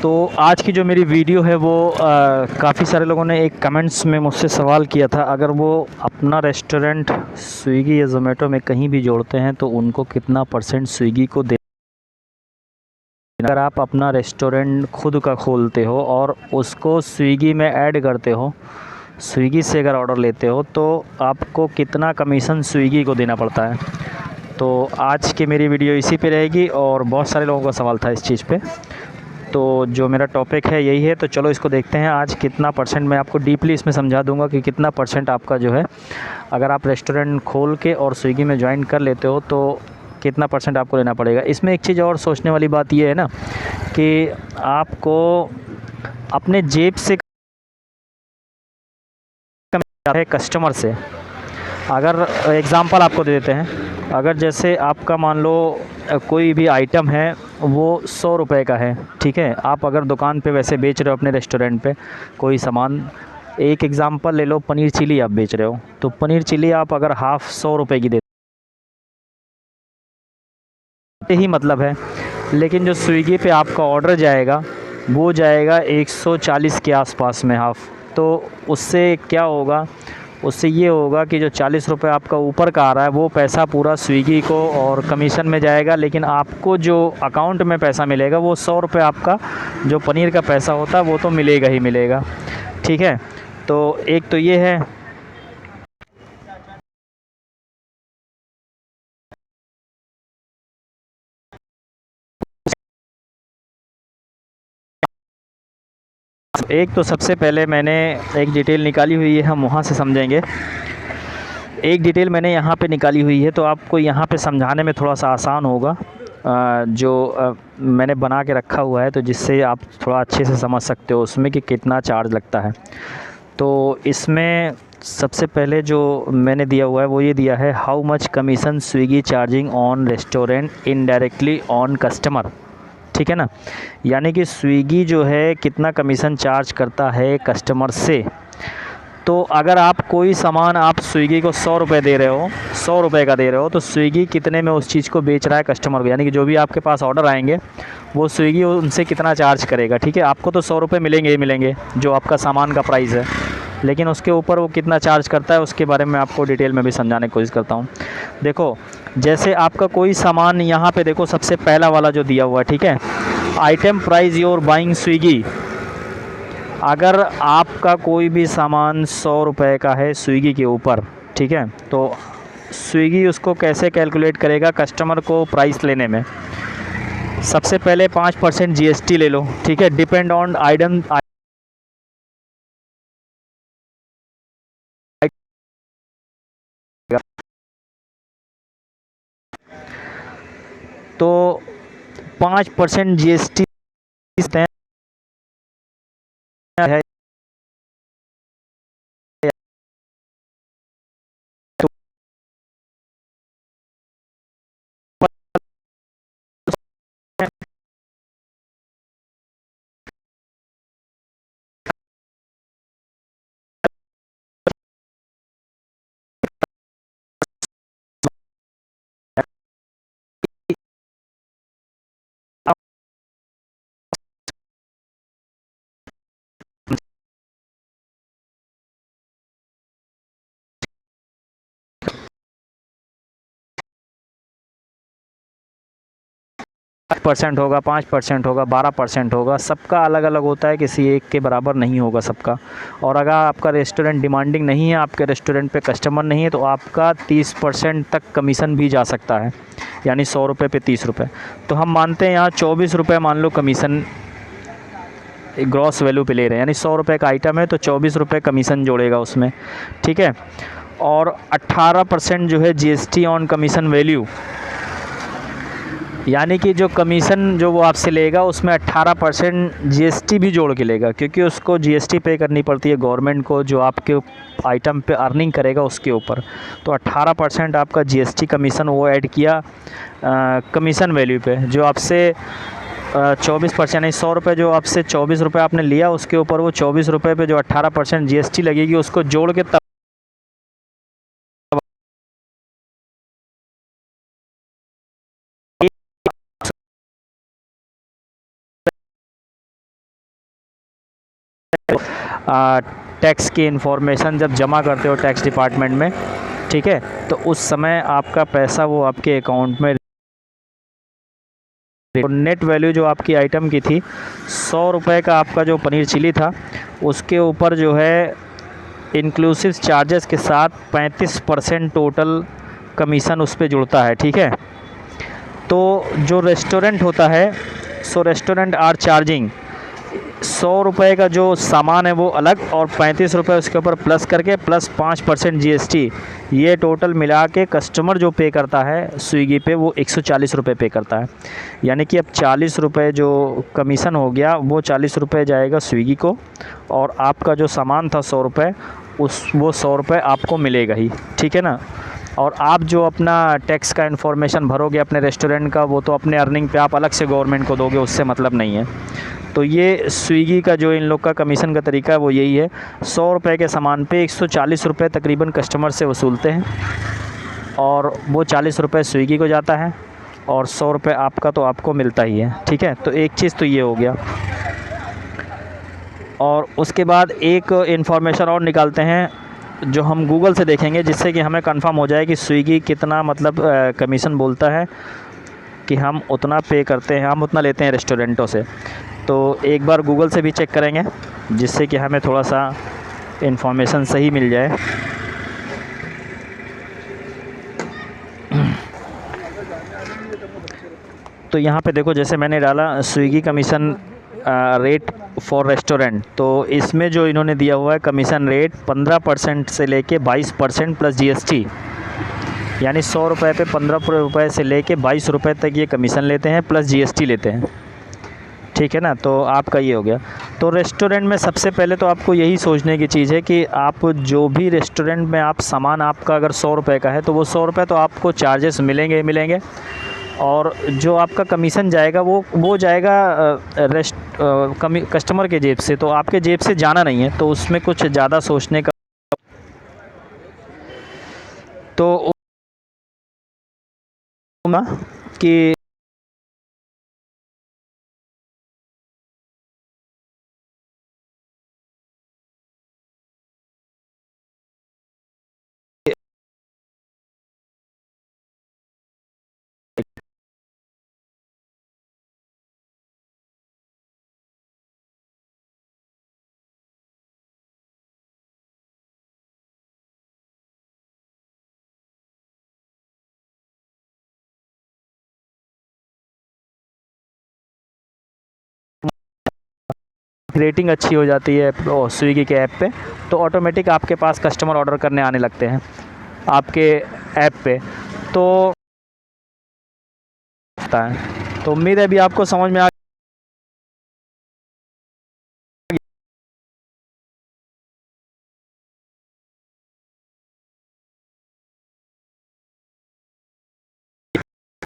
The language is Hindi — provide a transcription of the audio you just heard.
तो आज की जो मेरी वीडियो है वो काफ़ी सारे लोगों ने एक कमेंट्स में मुझसे सवाल किया था, अगर वो अपना रेस्टोरेंट स्विगी या ज़ोमेटो में कहीं भी जोड़ते हैं तो उनको कितना परसेंट स्विगी को दे। अगर आप अपना रेस्टोरेंट खुद का खोलते हो और उसको स्विगी में ऐड करते हो, स्विगी से अगर ऑर्डर लेते हो तो आपको कितना कमीशन स्विगी को देना पड़ता है। तो आज की मेरी वीडियो इसी पे रहेगी और बहुत सारे लोगों का सवाल था इस चीज़ पे। तो जो मेरा टॉपिक है यही है, तो चलो इसको देखते हैं आज कितना परसेंट। मैं आपको डीपली इसमें समझा दूंगा कि कितना परसेंट आपका जो है, अगर आप रेस्टोरेंट खोल के और स्विगी में ज्वाइन कर लेते हो तो कितना परसेंट आपको लेना पड़ेगा। इसमें एक चीज़ और सोचने वाली बात ये है ना कि आपको अपने जेब से है कस्टमर से। अगर एग्ज़ाम्पल आपको दे देते हैं, अगर जैसे आपका मान लो कोई भी आइटम है वो 100 रुपये का है, ठीक है। आप अगर दुकान पे वैसे बेच रहे हो अपने रेस्टोरेंट पे कोई सामान, एक एग्ज़ाम्पल ले लो, पनीर चिली आप बेच रहे हो, तो पनीर चिली आप अगर हाफ़ 100 रुपये की देते ही मतलब है। लेकिन जो स्विगी पे आपका ऑर्डर जाएगा वो जाएगा 140 के आसपास में हाफ़। तो उससे क्या होगा, उससे ये होगा कि जो 40 रुपये आपका ऊपर का आ रहा है वो पैसा पूरा स्विगी को और कमीशन में जाएगा, लेकिन आपको जो अकाउंट में पैसा मिलेगा वो 100 रुपये आपका जो पनीर का पैसा होता है वो तो मिलेगा ही मिलेगा, ठीक है। तो एक तो ये है। एक तो सबसे पहले मैंने एक डिटेल निकाली हुई है, हम वहाँ से समझेंगे। एक डिटेल मैंने यहाँ पे निकाली हुई है तो आपको यहाँ पे समझाने में थोड़ा सा आसान होगा। मैंने बना के रखा हुआ है तो जिससे आप थोड़ा अच्छे से समझ सकते हो उसमें कि कितना चार्ज लगता है। तो इसमें सबसे पहले जो मैंने दिया हुआ है वो ये दिया है, how much commission Swiggy charging on restaurant indirectly on customer, ठीक है ना। यानी कि स्विगी जो है कितना कमीशन चार्ज करता है कस्टमर से। तो अगर आप कोई सामान आप स्विगी को 100 रुपये दे रहे हो, 100 रुपये का दे रहे हो, तो स्विगी कितने में उस चीज़ को बेच रहा है कस्टमर को, यानी कि जो भी आपके पास ऑर्डर आएंगे वो स्विगी उनसे कितना चार्ज करेगा, ठीक है। आपको तो 100 रुपये मिलेंगे ही मिलेंगे जो आपका सामान का प्राइस है, लेकिन उसके ऊपर वो कितना चार्ज करता है उसके बारे में आपको डिटेल में भी समझाने की कोशिश करता हूँ। देखो, जैसे आपका कोई सामान यहाँ पे देखो, सबसे पहला वाला जो दिया हुआ है, ठीक है, item price your buying Swiggy. अगर आपका कोई भी सामान 100 रुपये का है स्विगी के ऊपर, ठीक है, तो स्विगी उसको कैसे कैलकुलेट करेगा कस्टमर को प्राइस लेने में। सबसे पहले 5% जीएसटी ले लो, ठीक है, डिपेंड ऑन आइटम। तो 5% जीएसटी है। तो 5% होगा, 5% होगा, 12% होगा, सबका अलग अलग होता है, किसी एक के बराबर नहीं होगा सबका। और अगर आपका रेस्टोरेंट डिमांडिंग नहीं है, आपके रेस्टोरेंट पे कस्टमर नहीं है, तो आपका 30% तक कमीशन भी जा सकता है, यानी 100 रुपये पे 30 रुपये। तो हम मानते हैं यहाँ 24 रुपये मान लो कमीशन ग्रॉस वैल्यू पे ले रहे हैं, यानी 100 रुपये का आइटम है तो 24 रुपये कमीशन जोड़ेगा उसमें, ठीक है। और 18% जो है जीएसटी ऑन कमीशन वैल्यू, यानी कि जो कमीशन जो वो आपसे लेगा उसमें 18% जीएसटी भी जोड़ के लेगा, क्योंकि उसको जीएसटी पे करनी पड़ती है गवर्नमेंट को, जो आपके आइटम पे अर्निंग करेगा उसके ऊपर। तो 18% आपका जीएसटी कमीशन वो ऐड किया कमीशन वैल्यू पे, जो आपसे 24% यानी 100 रुपये जो आपसे 24 रुपये आपने लिया, उसके ऊपर वो 24 रुपये पे जो 18% जीएसटी लगेगी उसको जोड़ के तब टैक्स की इन्फॉर्मेशन जब जमा करते हो टैक्स डिपार्टमेंट में, ठीक है, तो उस समय आपका पैसा वो आपके अकाउंट में, नेट वैल्यू जो आपकी आइटम की थी 100 रुपये का आपका जो पनीर चिली था, उसके ऊपर जो है इंक्लूसिव चार्जेस के साथ 35% टोटल कमीशन उस पर जुड़ता है, ठीक है। तो जो रेस्टोरेंट होता है, सो रेस्टोरेंट आर चार्जिंग 100 रुपये का जो सामान है वो अलग, और 35 रुपये उसके ऊपर प्लस करके प्लस 5% GST, ये टोटल मिला के कस्टमर जो पे करता है स्विगी पे वो 140 रुपये पे करता है। यानी कि अब 40 रुपये जो कमीशन हो गया वो 40 रुपये जाएगा स्विगी को, और आपका जो सामान था 100 रुपये वो 100 रुपये आपको मिलेगा ही, ठीक है ना। और आप जो अपना टैक्स का इन्फॉर्मेशन भरोगे अपने रेस्टोरेंट का, वो तो अपने अर्निंग पे आप अलग से गवर्नमेंट को दोगे, उससे मतलब नहीं है। तो ये स्विगी का जो इन लोग का कमीशन का तरीका है वो यही है, 100 रुपये के सामान पे 140 रुपये तकरीबन कस्टमर से वसूलते हैं, और वो 40 रुपये स्विगी को जाता है, और 100 रुपये आपका तो आपको मिलता ही है, ठीक है। तो एक चीज़ तो ये हो गया। और उसके बाद एक इन्फॉर्मेशन और निकालते हैं जो हम गूगल से देखेंगे, जिससे कि हमें कंफर्म हो जाए कि स्विगी कितना मतलब कमीशन बोलता है कि हम उतना पे करते हैं, हम उतना लेते हैं रेस्टोरेंटों से। तो एक बार गूगल से भी चेक करेंगे, जिससे कि हमें थोड़ा सा इन्फॉर्मेशन सही मिल जाए। तो यहाँ पे देखो, जैसे मैंने डाला Swiggy commission rate for restaurant, तो इसमें जो इन्होंने दिया हुआ है कमीशन रेट 15% से लेके 22% प्लस GST, यानी 100 रुपये पे 15 रुपये से लेके 22 रुपये तक ये कमीशन लेते हैं, प्लस GST लेते हैं, ठीक है ना। तो आपका ये हो गया। तो रेस्टोरेंट में सबसे पहले तो आपको यही सोचने की चीज़ है कि आप जो भी रेस्टोरेंट में आप सामान आपका अगर 100 रुपये का है तो वो 100 रुपये तो आपको चार्जेस मिलेंगे ही मिलेंगे, और जो आपका कमीशन जाएगा वो जाएगा कस्टमर के जेब से, तो आपके जेब से जाना नहीं है। तो उसमें कुछ ज़्यादा सोचने का तो कि रेटिंग अच्छी हो जाती है स्विगी के ऐप पे, तो ऑटोमेटिक आपके पास कस्टमर ऑर्डर करने आने लगते हैं आपके ऐप पे। तो उम्मीद है अभी आपको समझ में आ